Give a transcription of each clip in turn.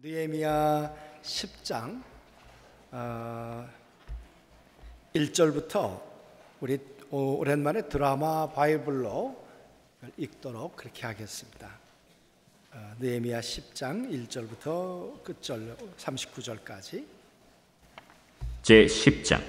느헤미야 10장 1절부터 우리 오랜만에 드라마 바이블로 읽도록 그렇게 하겠습니다. 느헤미야 10장 1절부터 끝절 39절까지. 제10장.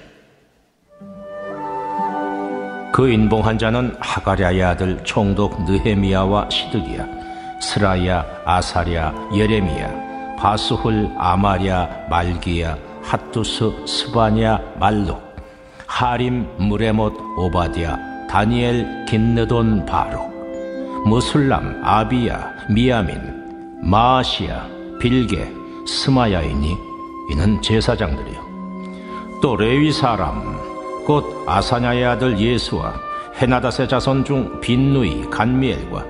그 인봉한 자는 하가랴의 아들 총독 느헤미야와 시드기야, 스라야, 아사랴, 예레미야, 바스훌, 아마랴, 말기야, 핫두스, 스바냐, 말룩, 하림, 무레못, 오바디야, 다니엘, 긴느돈, 바룩, 무술람, 아비야, 미야민, 마아시야, 빌게, 스마야이니 이는 제사장들이요. 또 레위 사람 곧 아사냐의 아들 예수와 헤나닷의 자손 중 빈누이, 간미엘과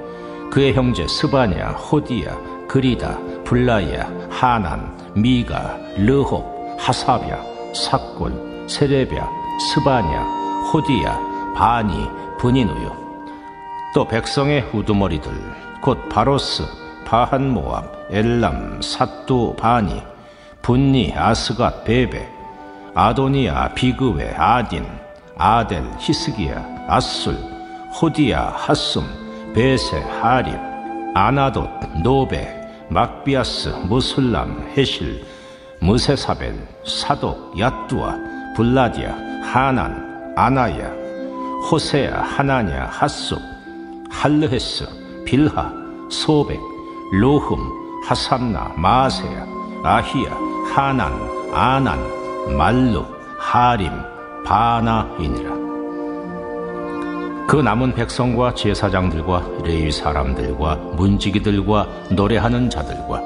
그의 형제 스바냐, 호디야, 그리다, 블라야, 하난, 미가, 르홉, 하사랴, 삭골, 세레랴, 스바냐, 호디야, 바니, 브니누요. 또 백성의 우두머리들 곧 바로스, 바한모압, 엘람, 삿두, 바니, 분니, 아스갓, 베베, 아도니아, 비그웨, 아딘, 아델, 히스기야, 아술, 호디야, 핫숨, 베세, 하립, 아나돗, 노베, 막비아스, 무술람, 헤실, 무세사벨, 사독, 야뚜아, 블라디아, 하난, 아나야, 호세야, 하나냐, 핫숲, 할르헤스, 빌하, 소백, 로흠, 하삼나, 마세야, 아히야, 하난, 아난, 말룩, 하림, 바나이니라. 그 남은 백성과 제사장들과 레위 사람들과 문지기들과 노래하는 자들과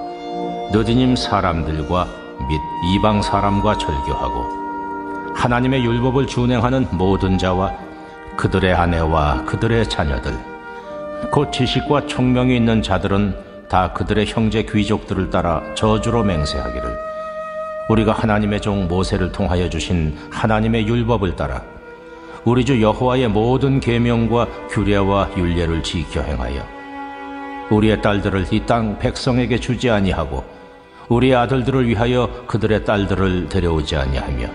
느디님 사람들과 및 이방 사람과 절교하고 하나님의 율법을 준행하는 모든 자와 그들의 아내와 그들의 자녀들 곧 지식과 총명이 있는 자들은 다 그들의 형제 귀족들을 따라 저주로 맹세하기를 우리가 하나님의 종 모세를 통하여 주신 하나님의 율법을 따라 우리 주 여호와의 모든 계명과 규례와 율례를 지켜 행하여 우리의 딸들을 이 땅 백성에게 주지 아니하고 우리의 아들들을 위하여 그들의 딸들을 데려오지 아니하며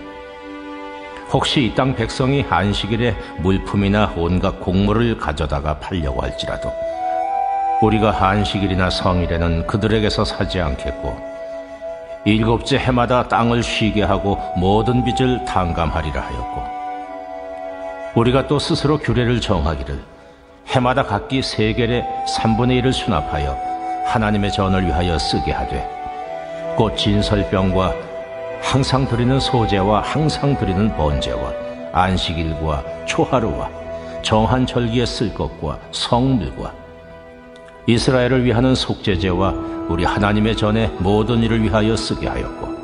혹시 이 땅 백성이 안식일에 물품이나 온갖 곡물을 가져다가 팔려고 할지라도 우리가 안식일이나 성일에는 그들에게서 사지 않겠고 일곱째 해마다 땅을 쉬게 하고 모든 빚을 탕감하리라 하였고 우리가 또 스스로 규례를 정하기를 해마다 각기 세겔의 3분의 1을 수납하여 하나님의 전을 위하여 쓰게 하되 곧 진설병과 항상 드리는 소제와 항상 드리는 번제와 안식일과 초하루와 정한 절기에 쓸 것과 성물과 이스라엘을 위하는 속죄제와 우리 하나님의 전의 모든 일을 위하여 쓰게 하였고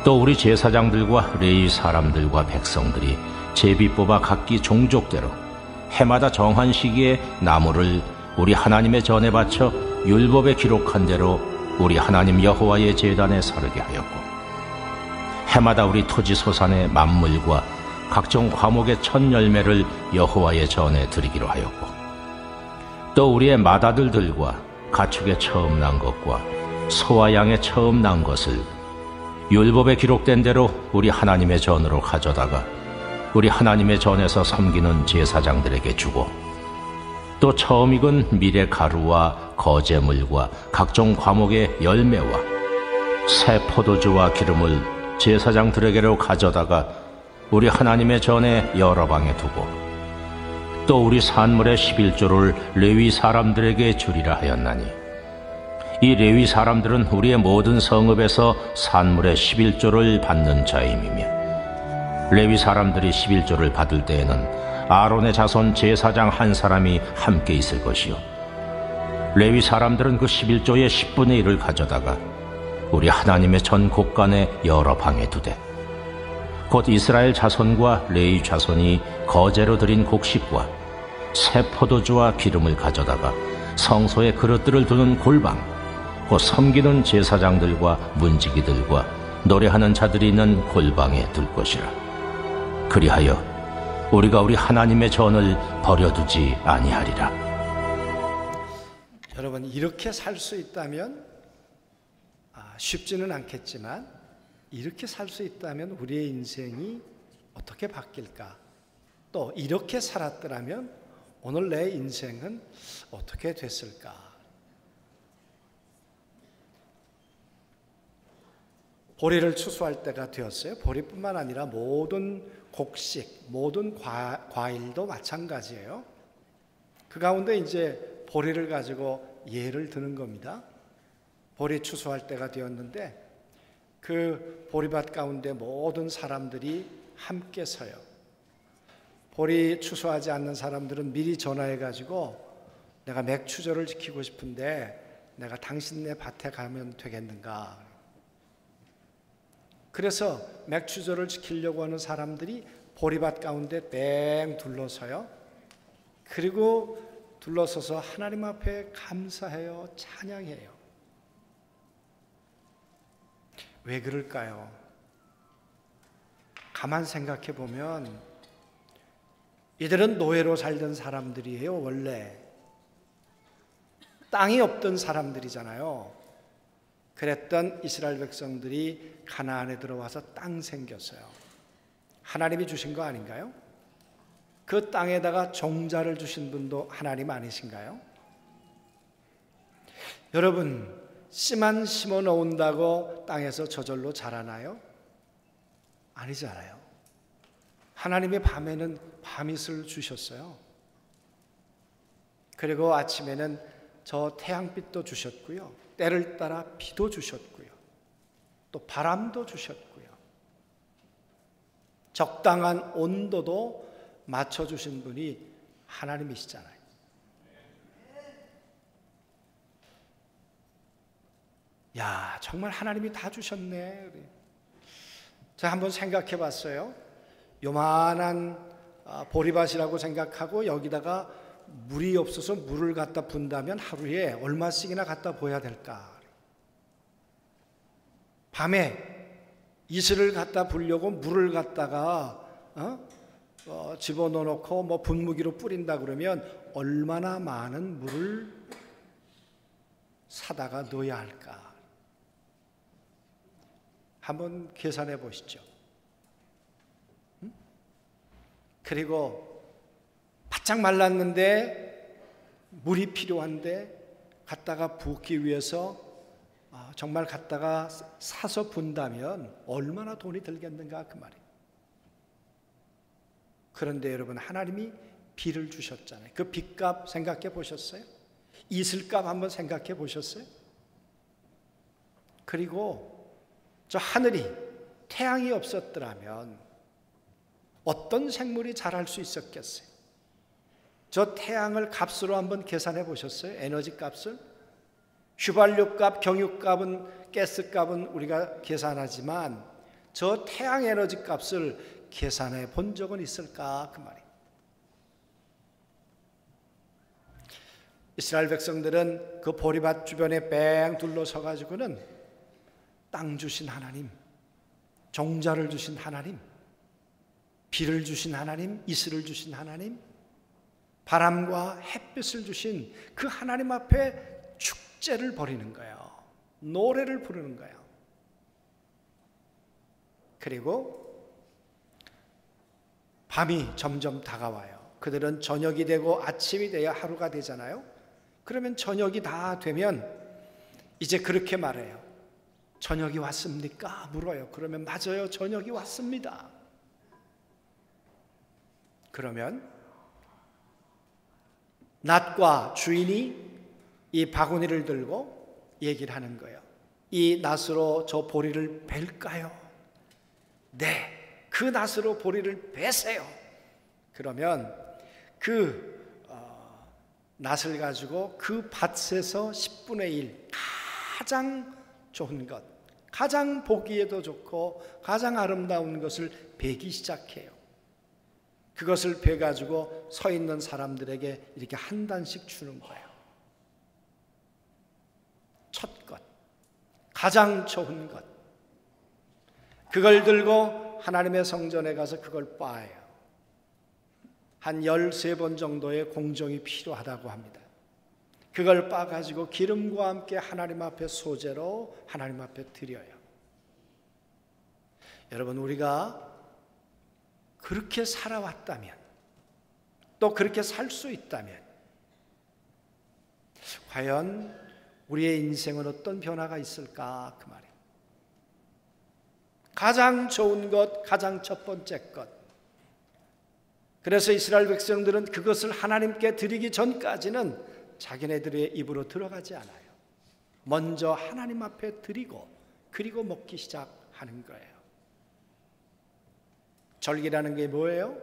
또 우리 제사장들과 레위 사람들과 백성들이 제비 뽑아 각기 종족대로 해마다 정한 시기에 나무를 우리 하나님의 전에 바쳐 율법에 기록한 대로 우리 하나님 여호와의 제단에 사르게 하였고 해마다 우리 토지 소산의 만물과 각종 과목의 첫 열매를 여호와의 전에 드리기로 하였고 또 우리의 맏아들들과 가축의 처음 난 것과 소와 양의 처음 난 것을 율법에 기록된 대로 우리 하나님의 전으로 가져다가 우리 하나님의 전에서 섬기는 제사장들에게 주고 또 처음 익은 밀의 가루와 거제물과 각종 과목의 열매와 새 포도주와 기름을 제사장들에게로 가져다가 우리 하나님의 전에 여러 방에 두고 또 우리 산물의 11조를 레위 사람들에게 주리라 하였나니 이 레위 사람들은 우리의 모든 성읍에서 산물의 11조를 받는 자임이며 레위 사람들이 11조를 받을 때에는 아론의 자손 제사장 한 사람이 함께 있을 것이요 레위 사람들은 그 11조의 10분의 1을 가져다가 우리 하나님의 전 곳간에 여러 방에 두되 곧 이스라엘 자손과 레위 자손이 거제로 드린 곡식과 새 포도주와 기름을 가져다가 성소의 그릇들을 두는 골방 곧 섬기는 제사장들과 문지기들과 노래하는 자들이 있는 골방에 둘 것이라. 그리하여 우리가 우리 하나님의 전을 버려두지 아니하리라. 여러분, 이렇게 살 수 있다면 쉽지는 않겠지만 이렇게 살 수 있다면 우리의 인생이 어떻게 바뀔까? 또 이렇게 살았더라면 오늘 내 인생은 어떻게 됐을까? 보리를 추수할 때가 되었어요. 보리뿐만 아니라 모든 곡식, 모든 과일도 마찬가지예요. 그 가운데 이제 보리를 가지고 예를 드는 겁니다. 보리 추수할 때가 되었는데 그 보리밭 가운데 모든 사람들이 함께 서요. 보리 추수하지 않는 사람들은 미리 전화해 가지고 내가 맥추절을 지키고 싶은데 내가 당신네 밭에 가면 되겠는가? 그래서 맥추절을 지키려고 하는 사람들이 보리밭 가운데 뺑 둘러서요. 그리고 둘러서서 하나님 앞에 감사해요. 찬양해요. 왜 그럴까요? 가만 생각해 보면 이들은 노예로 살던 사람들이에요. 원래 땅이 없던 사람들이잖아요. 그랬던 이스라엘 백성들이 가나안에 들어와서 땅 생겼어요. 하나님이 주신 거 아닌가요? 그 땅에다가 종자를 주신 분도 하나님 아니신가요? 여러분, 씨만 심어 놓은다고 땅에서 저절로 자라나요? 아니잖아요. 하나님이 밤에는 밤이슬 주셨어요. 그리고 아침에는 저 태양빛도 주셨고요. 때를 따라 비도 주셨고요. 또 바람도 주셨고요. 적당한 온도도 맞춰주신 분이 하나님이시잖아요. 야, 정말 하나님이 다 주셨네. 제가 한번 생각해 봤어요. 요만한 보리밭이라고 생각하고 여기다가 물이 없어서 물을 갖다 붓다면 하루에 얼마씩이나 갖다 부어야 될까? 밤에 이슬을 갖다 부려고 물을 갖다가 집어넣어 놓고 분무기로 뿌린다 그러면 얼마나 많은 물을 사다가 넣어야 할까? 한번 계산해 보시죠. 그리고 바짝 말랐는데 물이 필요한데 갖다가 붓기 위해서 정말 갖다가 사서 분다면 얼마나 돈이 들겠는가 그 말이에요. 그런데 여러분, 하나님이 비를 주셨잖아요. 그 빚값 생각해 보셨어요? 이슬값 한번 생각해 보셨어요? 그리고 저 하늘이 태양이 없었더라면 어떤 생물이 자랄 수 있었겠어요? 저 태양을 값으로 한번 계산해 보셨어요? 에너지 값을? 휘발유 값, 경유 값은, 가스 값은 우리가 계산하지만 저 태양 에너지 값을 계산해 본 적은 있을까? 그 말이에요. 이스라엘 백성들은 그 보리밭 주변에 뺑 둘러서 가지고는 땅 주신 하나님, 종자를 주신 하나님, 비를 주신 하나님, 이슬을 주신 하나님, 바람과 햇빛을 주신 그 하나님 앞에 축제를 벌이는 거예요. 노래를 부르는 거예요. 그리고 밤이 점점 다가와요. 그들은 저녁이 되고 아침이 돼야 하루가 되잖아요. 그러면 저녁이 다 되면 이제 그렇게 말해요. 저녁이 왔습니까? 물어요. 그러면 맞아요. 저녁이 왔습니다. 그러면 낫과 주인이 이 바구니를 들고 얘기를 하는 거예요. 이 낫으로 저 보리를 벨까요? 네, 그 낫으로 보리를 베세요. 그러면 그 낫을 가지고 그 밭에서 10분의 1 가장 좋은 것, 가장 보기에도 좋고 가장 아름다운 것을 베기 시작해요. 그것을 베가지고 서 있는 사람들에게 이렇게 한 단씩 주는 거예요. 첫 것, 가장 좋은 것. 그걸 들고 하나님의 성전에 가서 그걸 빻아요. 한 13번 정도의 공정이 필요하다고 합니다. 그걸 빻아가지고 기름과 함께 하나님 앞에 소재로 하나님 앞에 드려요. 여러분, 우리가 그렇게 살아왔다면, 또 그렇게 살 수 있다면, 과연 우리의 인생은 어떤 변화가 있을까? 그 말이에요. 가장 좋은 것, 가장 첫 번째 것. 그래서 이스라엘 백성들은 그것을 하나님께 드리기 전까지는 자기네들의 입으로 들어가지 않아요. 먼저 하나님 앞에 드리고 그리고 먹기 시작하는 거예요. 절기라는 게 뭐예요?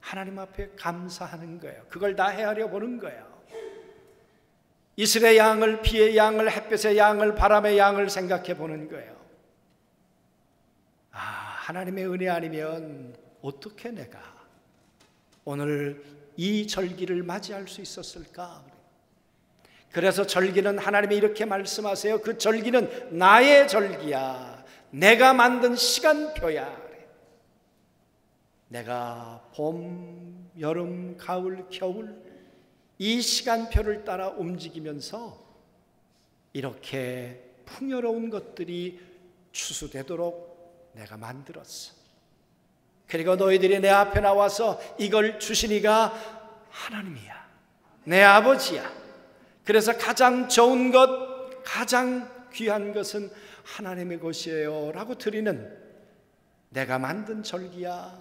하나님 앞에 감사하는 거예요. 그걸 다 헤아려 보는 거예요. 이슬의 양을, 비의 양을, 햇볕의 양을, 바람의 양을 생각해 보는 거예요. 하나님의 은혜 아니면 어떻게 내가 오늘 이 절기를 맞이할 수 있었을까? 그래서 절기는 하나님이 이렇게 말씀하세요. 그 절기는 나의 절기야. 내가 만든 시간표야. 내가 봄, 여름, 가을, 겨울 이 시간표를 따라 움직이면서 이렇게 풍요로운 것들이 추수되도록 내가 만들었어. 그리고 너희들이 내 앞에 나와서 이걸 주시니가 하나님이야. 내 아버지야. 그래서 가장 좋은 것, 가장 귀한 것은 하나님의 것이에요 라고 드리는 내가 만든 절기야.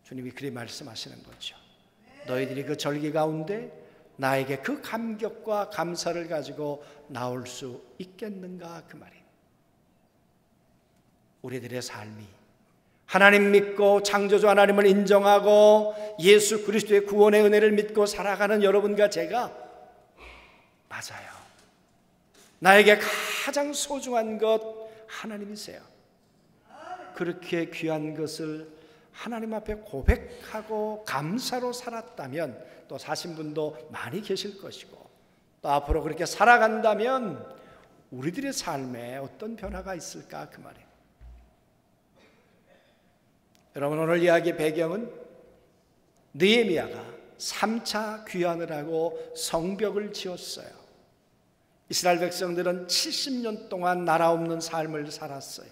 주님이 그리 말씀하시는 거죠. 너희들이 그 절기 가운데 나에게 그 감격과 감사를 가지고 나올 수 있겠는가? 그 말이에요. 우리들의 삶이 하나님 믿고 창조주 하나님을 인정하고 예수 그리스도의 구원의 은혜를 믿고 살아가는 여러분과 제가 맞아요. 나에게 가장 소중한 것 하나님이세요. 그렇게 귀한 것을 하나님 앞에 고백하고 감사로 살았다면 또 사신 분도 많이 계실 것이고 또 앞으로 그렇게 살아간다면 우리들의 삶에 어떤 변화가 있을까? 그 말이에요. 여러분, 오늘 이야기의 배경은 느헤미야가 3차 귀환을 하고 성벽을 지었어요. 이스라엘 백성들은 70년 동안 나라 없는 삶을 살았어요.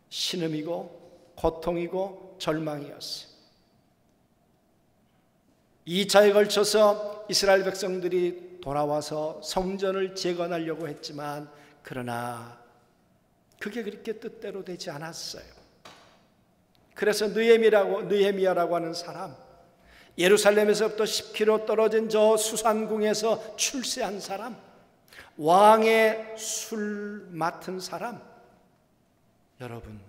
신음이고 고통이고 절망이었어요. 2차에 걸쳐서 이스라엘 백성들이 돌아와서 성전을 재건하려고 했지만 그러나 그게 그렇게 뜻대로 되지 않았어요. 그래서 느헤미야라고 하는 사람, 예루살렘에서부터 10km 떨어진 저 수산궁에서 출세한 사람, 왕의 술 맡은 사람. 여러분,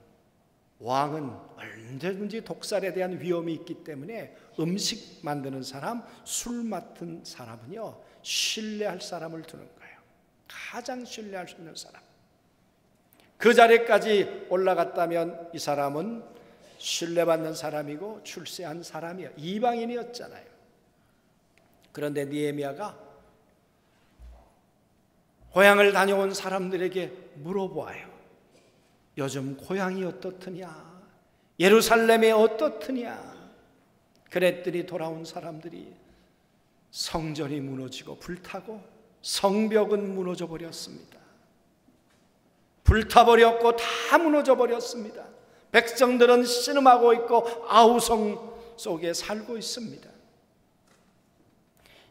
왕은 언제든지 독살에 대한 위험이 있기 때문에 음식 만드는 사람, 술 맡은 사람은요, 신뢰할 사람을 두는 거예요. 가장 신뢰할 수 있는 사람. 그 자리까지 올라갔다면 이 사람은 신뢰받는 사람이고 출세한 사람이에요. 이방인이었잖아요. 그런데 느헤미야가 고향을 다녀온 사람들에게 물어보아요. 요즘 고향이 어떻더냐? 예루살렘이 어떻더냐? 그랬더니 돌아온 사람들이 성전이 무너지고 불타고 성벽은 무너져 버렸습니다. 불타버렸고 다 무너져 버렸습니다. 백성들은 신음하고 있고 아우성 속에 살고 있습니다.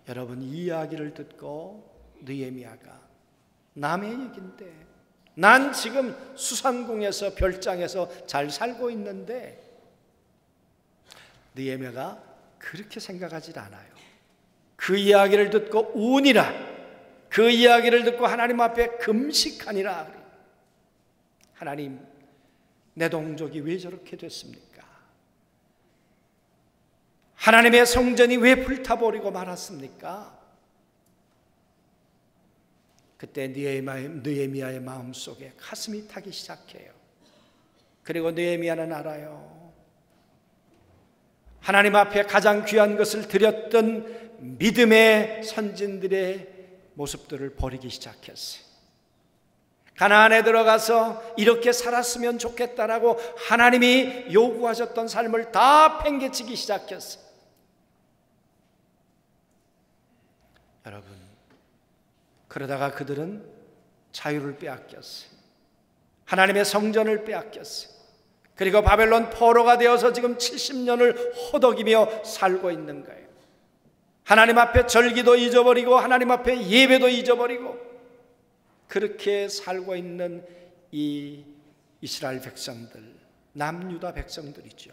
여러분, 이 이야기를 듣고 느헤미야가 남의 얘기인데 난 지금 수산궁에서 별장에서 잘 살고 있는데, 느헤미야가 그렇게 생각하지 않아요. 그 이야기를 듣고 우니라, 그 이야기를 듣고 하나님 앞에 금식하니라. 하나님, 내 동족이 왜 저렇게 됐습니까? 하나님의 성전이 왜 불타버리고 말았습니까? 그때 느헤미야의 마음속에 가슴이 타기 시작해요. 그리고 느헤미야는 알아요. 하나님 앞에 가장 귀한 것을 드렸던 믿음의 선진들의 모습들을 버리기 시작했어요. 가나안에 들어가서 이렇게 살았으면 좋겠다라고 하나님이 요구하셨던 삶을 다 팽개치기 시작했어요. 여러분, 그러다가 그들은 자유를 빼앗겼어요. 하나님의 성전을 빼앗겼어요. 그리고 바벨론 포로가 되어서 지금 70년을 허덕이며 살고 있는 거예요. 하나님 앞에 절기도 잊어버리고 하나님 앞에 예배도 잊어버리고 그렇게 살고 있는 이 이스라엘 백성들, 남유다 백성들이죠.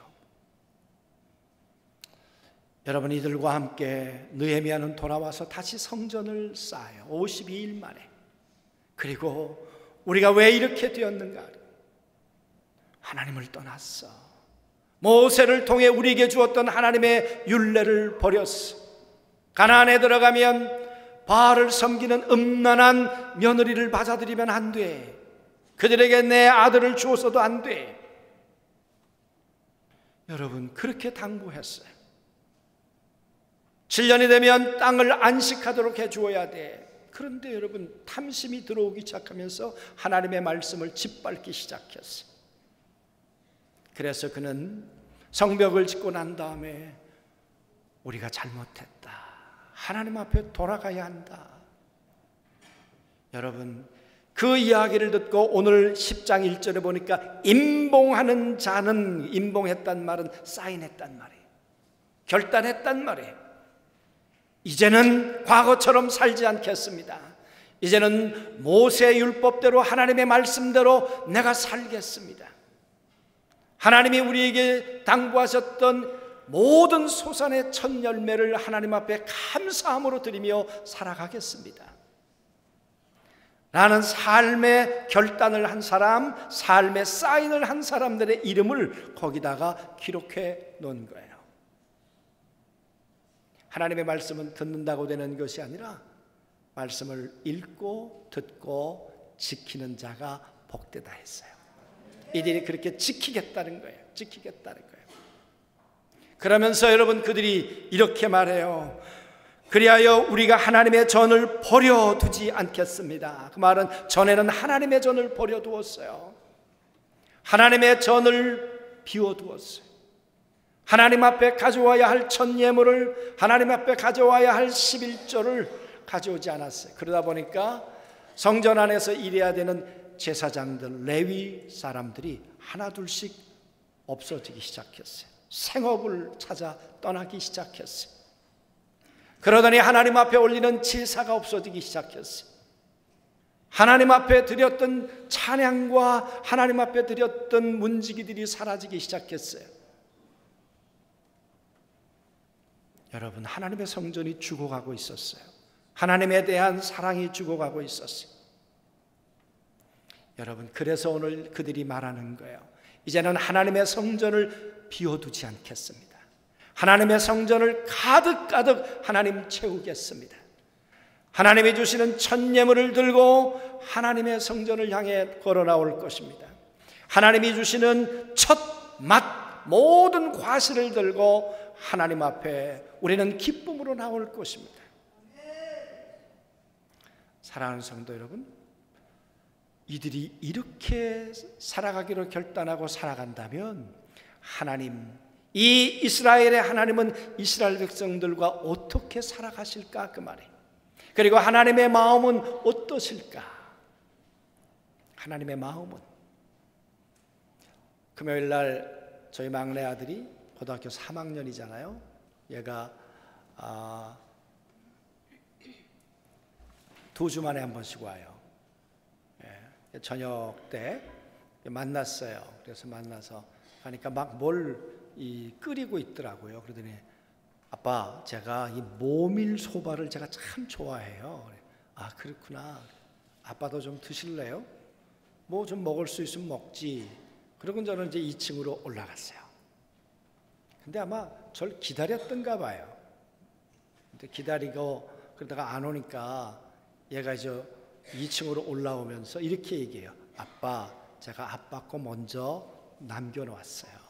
여러분, 이들과 함께 느헤미야는 돌아와서 다시 성전을 쌓아요. 52일 만에. 그리고 우리가 왜 이렇게 되었는가? 하나님을 떠났어. 모세를 통해 우리에게 주었던 하나님의 율례를 버렸어. 가나안에 들어가면 바알을 섬기는 음란한 며느리를 받아들이면 안 돼. 그들에게 내 아들을 주어서도 안 돼. 여러분, 그렇게 당부했어요. 7년이 되면 땅을 안식하도록 해주어야 돼. 그런데 여러분, 탐심이 들어오기 시작하면서 하나님의 말씀을 짓밟기 시작했어요. 그래서 그는 성벽을 짓고 난 다음에 우리가 잘못했다. 하나님 앞에 돌아가야 한다. 여러분, 그 이야기를 듣고 오늘 10장 1절에 보니까 임봉하는 자는, 임봉했단 말은 사인했단 말이에요. 결단했단 말이에요. 이제는 과거처럼 살지 않겠습니다. 이제는 모세의 율법대로 하나님의 말씀대로 내가 살겠습니다. 하나님이 우리에게 당부하셨던 모든 소산의 첫 열매를 하나님 앞에 감사함으로 드리며 살아가겠습니다. 나는 삶의 결단을 한 사람, 삶의 사인을 한 사람들의 이름을 거기다가 기록해 놓은 거예요. 하나님의 말씀은 듣는다고 되는 것이 아니라 말씀을 읽고 듣고 지키는 자가 복되다 했어요. 이들이 그렇게 지키겠다는 거예요. 지키겠다는 거예요. 그러면서 여러분, 그들이 이렇게 말해요. 그리하여 우리가 하나님의 전을 버려두지 않겠습니다. 그 말은 전에는 하나님의 전을 버려두었어요. 하나님의 전을 비워두었어요. 하나님 앞에 가져와야 할 첫 예물을, 하나님 앞에 가져와야 할 11조를 가져오지 않았어요. 그러다 보니까 성전 안에서 일해야 되는 제사장들, 레위 사람들이 하나둘씩 없어지기 시작했어요. 생업을 찾아 떠나기 시작했어요. 그러더니 하나님 앞에 올리는 제사가 없어지기 시작했어요. 하나님 앞에 드렸던 찬양과 하나님 앞에 드렸던 문지기들이 사라지기 시작했어요. 여러분, 하나님의 성전이 죽어가고 있었어요. 하나님에 대한 사랑이 죽어가고 있었어요. 여러분, 그래서 오늘 그들이 말하는 거예요. 이제는 하나님의 성전을 비워두지 않겠습니다. 하나님의 성전을 가득가득 하나님 채우겠습니다. 하나님이 주시는 첫 예물을 들고 하나님의 성전을 향해 걸어 나올 것입니다. 하나님이 주시는 첫 맛, 모든 과실을 들고 하나님 앞에 우리는 기쁨으로 나올 것입니다. 사랑하는 성도 여러분, 이들이 이렇게 살아가기로 결단하고 살아간다면 하나님, 이 이스라엘의 하나님은 이스라엘 백성들과 어떻게 살아가실까, 그 말이에요. 그리고 하나님의 마음은 어떠실까? 하나님의 마음은, 금요일 날 저희 막내 아들이 고등학교 3학년이잖아요. 얘가 2주 만에 한 번씩 와요. 저녁 때 만났어요. 그래서 만나서 하니까 막 뭘 끓이고 있더라고요. 그러더니 아빠, 제가 이 모밀 소바를 제가 참 좋아해요. 아, 그렇구나. 아빠도 좀 드실래요? 뭐 좀 먹을 수 있으면 먹지. 그러고 저는 이제 2층으로 올라갔어요. 근데 아마 저를 기다렸던가 봐요. 근데 기다리고 그러다가 안 오니까 얘가 이제 2층으로 올라오면서 이렇게 얘기해요. 아빠, 제가 아빠 거 먼저 남겨놓았어요.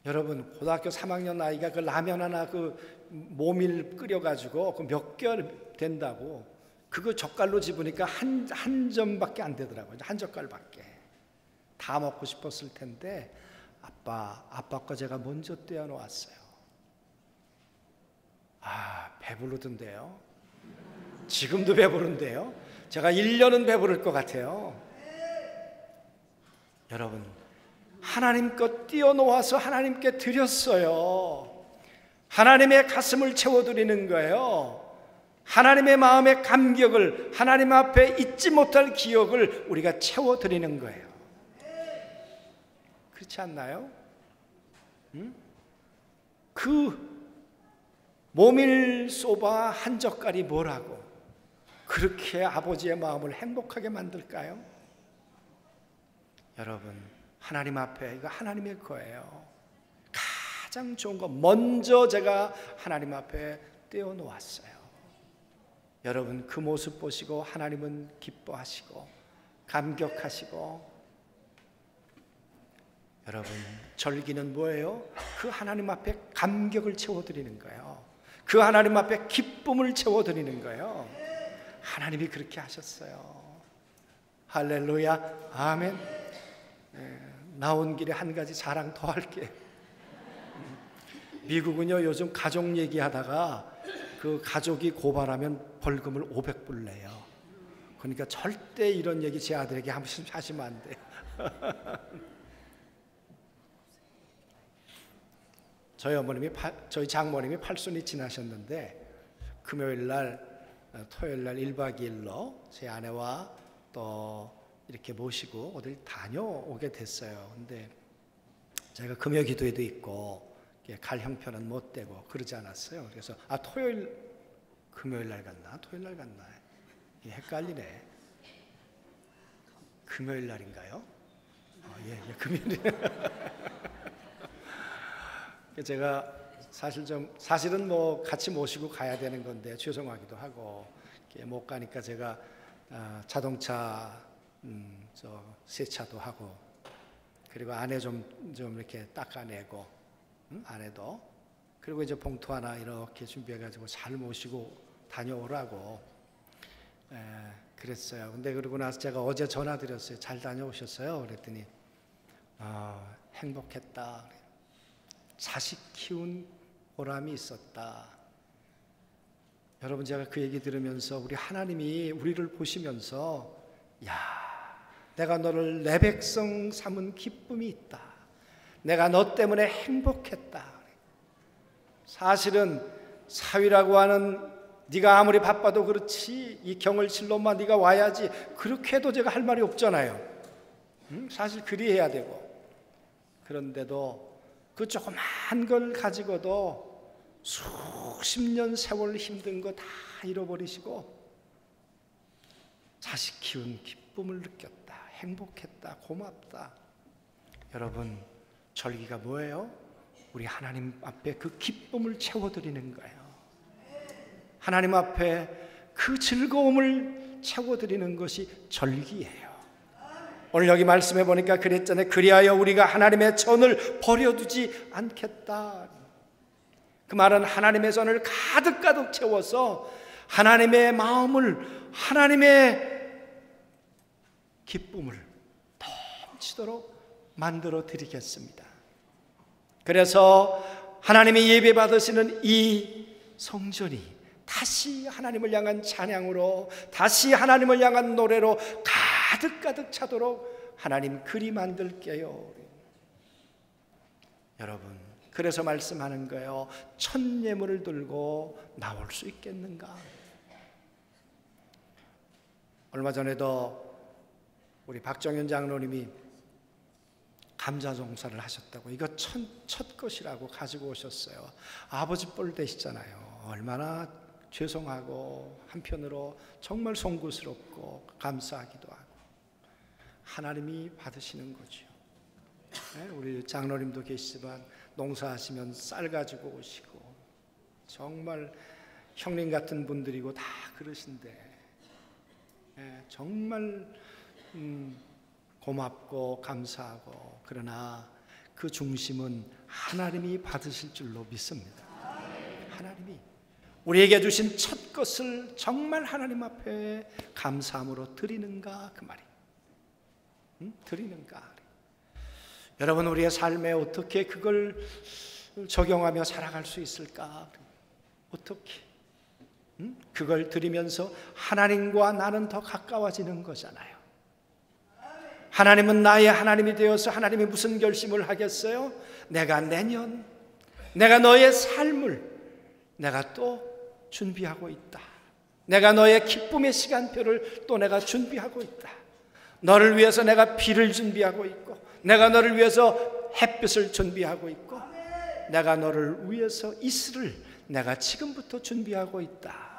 여러분, 고등학교 3학년 아이가 그 라면 하나 그 모밀 끓여가지고 그 몇 개월 된다고 그거 젓갈로 집으니까 한 점밖에 안 되더라고요. 한 젓갈밖에. 다 먹고 싶었을 텐데 아빠 거 제가 먼저 떼어놓았어요. 배부르던데요. 지금도 배부른데요. 제가 1년은 배부를 것 같아요. 여러분, 하나님 것 띄어놓아서 하나님께 드렸어요. 하나님의 가슴을 채워드리는 거예요. 하나님의 마음의 감격을, 하나님 앞에 잊지 못할 기억을 우리가 채워드리는 거예요. 그렇지 않나요? 그 모밀소바 한 젓갈이 뭐라고 그렇게 아버지의 마음을 행복하게 만들까요? 여러분, 하나님 앞에 이거 하나님의 거예요. 가장 좋은 거 먼저 제가 하나님 앞에 떼어놓았어요. 여러분, 그 모습 보시고 하나님은 기뻐하시고 감격하시고, 여러분, 절기는 뭐예요? 그 하나님 앞에 감격을 채워드리는 거예요. 그 하나님 앞에 기쁨을 채워드리는 거예요. 하나님이 그렇게 하셨어요. 할렐루야, 아멘. 나온 길에 한 가지 자랑 더 할게. 미국은요, 요즘 가족 얘기하다가 그 가족이 고발하면 벌금을 500불 내요. 그러니까 절대 이런 얘기 제 아들에게 하시면 안 돼요. 저희 장모님이 팔순이 지나셨는데 금요일 날, 토요일 날 1박 2일로 제 아내와 또 이렇게 모시고 어딜 다녀오게 됐어요. 근데 제가 금요 기도회도 있고 갈 형편은 못 되고 그러지 않았어요. 그래서 금요일 날 갔나? 토요일 날 갔나? 헷갈리네. 금요일 날인가요? 예, 금요일이에요. 제가 사실은 뭐 같이 모시고 가야 되는 건데 죄송하기도 하고 못 가니까 제가 자동차 세차도 하고, 그리고 아내 좀 이렇게 닦아내고, 아내도, 그리고 이제 봉투 하나 이렇게 준비해가지고 잘 모시고 다녀오라고 그랬어요. 근데 그러고 나서 제가 어제 전화 드렸어요. 잘 다녀오셨어요? 그랬더니 행복했다. 자식 키운 보람이 있었다. 여러분, 제가 그 얘기 들으면서 우리 하나님이 우리를 보시면서, 야, 내가 너를 내 백성 삼은 기쁨이 있다. 내가 너 때문에 행복했다. 사실은 사위라고 하는 네가 아무리 바빠도 그렇지 이 경을실로만 네가 와야지, 그렇게 해도 제가 할 말이 없잖아요. 사실 그리해야 되고. 그런데도 그 조그만 걸 가지고도 수십 년 세월 힘든 거 다 잃어버리시고 자식 키운 기쁨을 느꼈다. 행복했다. 고맙다. 여러분, 절기가 뭐예요? 우리 하나님 앞에 그 기쁨을 채워드리는 거예요. 하나님 앞에 그 즐거움을 채워드리는 것이 절기예요. 오늘 여기 말씀해 보니까 그랬잖아요. 그리하여 우리가 하나님의 전을 버려두지 않겠다. 그 말은 하나님의 전을 가득 채워서 하나님의 마음을, 하나님의 기쁨을 넘치도록 만들어 드리겠습니다. 그래서 하나님이 예배 받으시는 이 성전이 다시 하나님을 향한 찬양으로, 다시 하나님을 향한 노래로 가득 차도록 하나님 그리 만들게요. 여러분, 그래서 말씀하는 거예요. 첫 예물을 들고 나올 수 있겠는가? 얼마 전에도 우리 박정현 장로님이 감자 종사를 하셨다고, 이거 첫 것이라고 가지고 오셨어요. 아버지 뻘 되시잖아요. 얼마나 죄송하고 한편으로 정말 송구스럽고 감사하기도 하고. 하나님이 받으시는 거죠. 우리 장로님도 계시지만 농사하시면 쌀 가지고 오시고, 정말 형님 같은 분들이고 다 그러신데 정말 고맙고 감사하고, 그러나 그 중심은 하나님이 받으실 줄로 믿습니다. 하나님이 우리에게 주신 첫 것을 정말 하나님 앞에 감사함으로 드리는가, 그 말이에요. 드리는가. 여러분, 우리의 삶에 어떻게 그걸 적용하며 살아갈 수 있을까? 어떻게? 그걸 드리면서 하나님과 나는 더 가까워지는 거잖아요. 하나님은 나의 하나님이 되어서 하나님이 무슨 결심을 하겠어요? 내가 내년, 내가 너의 삶을 내가 또 준비하고 있다. 내가 너의 기쁨의 시간표를 또 내가 준비하고 있다. 너를 위해서 내가 비를 준비하고 있고, 내가 너를 위해서 햇빛을 준비하고 있고, 내가 너를 위해서 이슬을 내가 지금부터 준비하고 있다.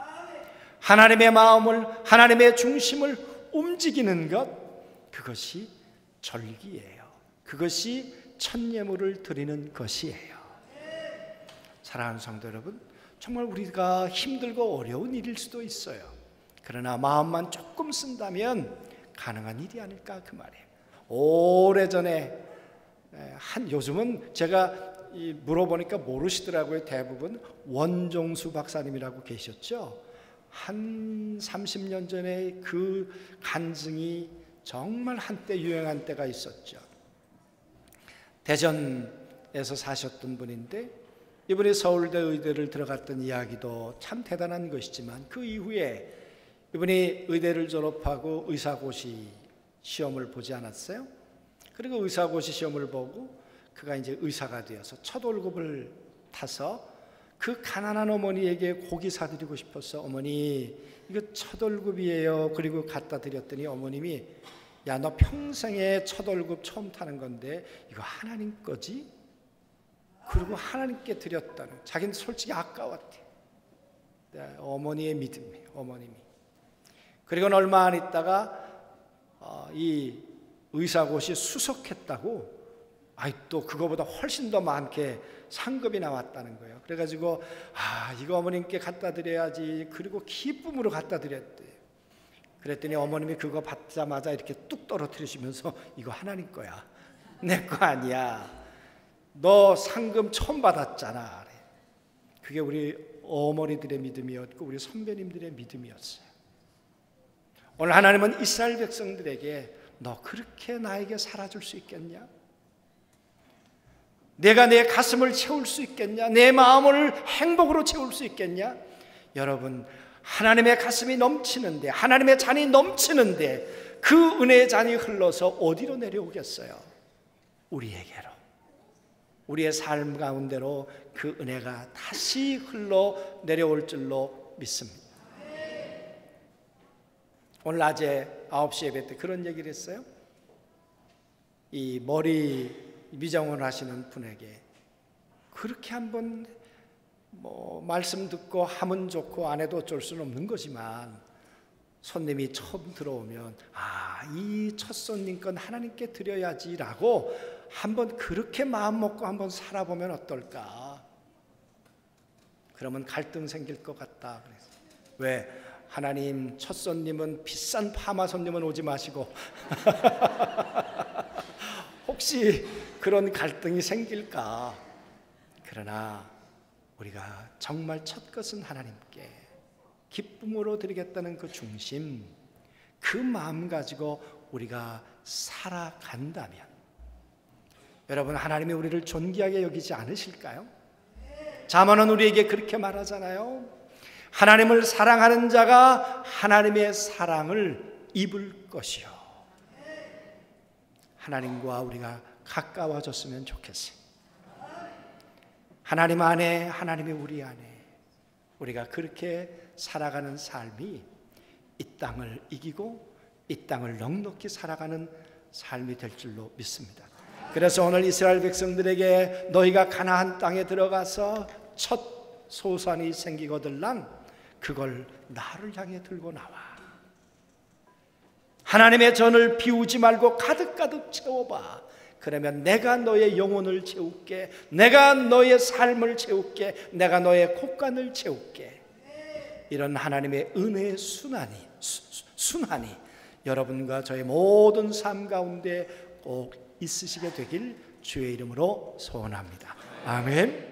하나님의 마음을, 하나님의 중심을 움직이는 것, 그것이 절기예요. 그것이 첫 예물을 드리는 것이에요. 사랑하는 성도 여러분, 정말 우리가 힘들고 어려운 일일 수도 있어요. 그러나 마음만 조금 쓴다면 가능한 일이 아닐까 그 말이에요. 오래전에 요즘은 제가 물어보니까 모르시더라고요. 대부분 원종수 박사님이라고 계셨죠. 한 30년 전에 그 간증이 정말 한때 유행한 때가 있었죠. 대전에서 사셨던 분인데 이분이 서울대 의대를 들어갔던 이야기도 참 대단한 것이지만, 그 이후에 이분이 의대를 졸업하고 의사고시 시험을 보지 않았어요? 그리고 의사고시 시험을 보고 그가 이제 의사가 되어서 첫 월급을 타서 그 가난한 어머니에게 고기 사드리고 싶어서, 어머니 이거 첫 월급이에요. 그리고 갖다 드렸더니 어머님이, 야, 너 평생에 첫 월급 처음 타는 건데 이거 하나님 거지? 그리고 하나님께 드렸다는, 자기는 솔직히 아까웠대. 어머니의 믿음이, 어머님이. 그리고는 얼마 안 있다가 이 의사고시 수석했다고, 또 그거보다 훨씬 더 많게 상급이 나왔다는 거예요. 그래가지고 이거 어머님께 갖다 드려야지. 그리고 기쁨으로 갖다 드렸대. 그랬더니 어머님이 그거 받자마자 이렇게 뚝 떨어뜨리시면서, 이거 하나님 거야, 내 거 아니야. 너 상금 처음 받았잖아. 그게 우리 어머니들의 믿음이었고 우리 선배님들의 믿음이었어요. 오늘 하나님은 이스라엘 백성들에게, 너 그렇게 나에게 살아줄 수 있겠냐? 내가 내 가슴을 채울 수 있겠냐? 내 마음을 행복으로 채울 수 있겠냐? 여러분, 하나님의 가슴이 넘치는데, 하나님의 잔이 넘치는데 그 은혜의 잔이 흘러서 어디로 내려오겠어요? 우리에게로. 우리의 삶 가운데로 그 은혜가 다시 흘러 내려올 줄로 믿습니다. 오늘 낮에 9시 예배 때 그런 얘기를 했어요. 이 머리 미장원 하시는 분에게 그렇게 한번 말씀 듣고 하면 좋고 안 해도 어쩔 수는 없는 거지만, 손님이 처음 들어오면 이 첫 손님 건 하나님께 드려야지라고 한번 그렇게 마음 먹고 한번 살아보면 어떨까? 그러면 갈등 생길 것 같다. 그래서 왜? 하나님, 첫 손님은 비싼 파마 손님은 오지 마시고 혹시 그런 갈등이 생길까? 그러나 우리가 정말 첫 것은 하나님께 기쁨으로 드리겠다는 그 중심, 그 마음 가지고 우리가 살아간다면, 여러분, 하나님이 우리를 존귀하게 여기지 않으실까요? 잠언은 우리에게 그렇게 말하잖아요. 하나님을 사랑하는 자가 하나님의 사랑을 입을 것이요. 하나님과 우리가 가까워졌으면 좋겠어요. 하나님 안에, 하나님이 우리 안에, 우리가 그렇게 살아가는 삶이 이 땅을 이기고 이 땅을 넉넉히 살아가는 삶이 될 줄로 믿습니다. 그래서 오늘 이스라엘 백성들에게, 너희가 가나안 땅에 들어가서 첫 소산이 생기거들랑 그걸 나를 향해 들고 나와. 하나님의 전을 비우지 말고 가득가득 채워봐. 그러면 내가 너의 영혼을 채울게, 내가 너의 삶을 채울게, 내가 너의 곳간을 채울게. 이런 하나님의 은혜의 순환이 여러분과 저의 모든 삶 가운데 꼭 있으시게 되길 주의 이름으로 소원합니다. 아멘.